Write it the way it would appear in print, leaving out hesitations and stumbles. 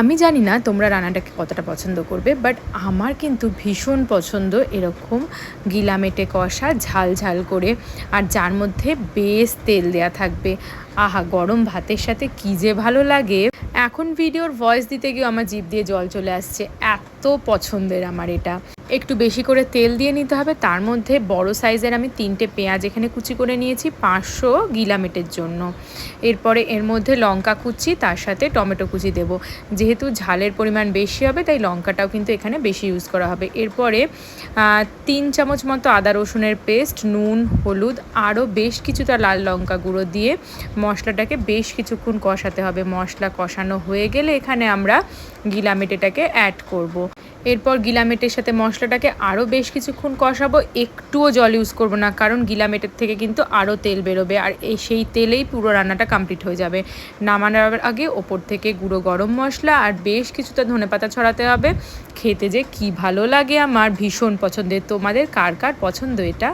আমি জানি না তোমরা রান্নাটাকে কতটা পছন্দ করবে, বাট আমার কিন্তু ভীষণ পছন্দ এরকম গিলামেটে কষা ঝাল ঝাল করে, আর যার মধ্যে বেশ তেল দেয়া থাকবে। আহা, গরম ভাতের সাথে কী যে ভালো লাগে। এখন ভিডিওর ভয়েস দিতে গিয়ে আমার জিভ দিয়ে জল চলে আসছে, এত পছন্দের আমার এটা। একটু বেশি করে তেল দিয়ে নিতে হবে, তার মধ্যে বড় সাইজের আমি 3টে পেঁয়াজ এখানে কুচি করে নিয়েছি 500 গিলামেটের জন্য। এরপরে এর মধ্যে লঙ্কা কুচি, তার সাথে টমেটো কুচি দেব। যেহেতু ঝালের পরিমাণ বেশি হবে তাই লঙ্কাটাও কিন্তু এখানে বেশি ইউজ করা হবে। এরপরে 3 চামচ মতো আদা রসুনের পেস্ট, নুন, হলুদ, আরও বেশ কিছুটা লাল লঙ্কা গুঁড়ো দিয়ে মশলাটাকে বেশ কিছুক্ষণ কষাতে হবে। মশলা কষানো হয়ে গেলে এখানে আমরা গিলামেটেটাকে অ্যাড করব। এরপর গিলামেটের সাথে মশলাটাকে আরও বেশ কিছুক্ষণ কষাবো। একটুও জল ইউজ করব না, কারণ গিলামেটের থেকে কিন্তু আরও তেল বেরোবে, আর সেই তেলেই পুরো রান্নাটা কমপ্লিট হয়ে যাবে। নামানোর আগে ওপর থেকে গুঁড়ো গরম মশলা আর বেশ কিছুটা ধনেপাতা ছড়াতে হবে। খেতে যে কী ভালো লাগে, আমার ভীষণ পছন্দের। তোমাদের কার কার পছন্দ এটা?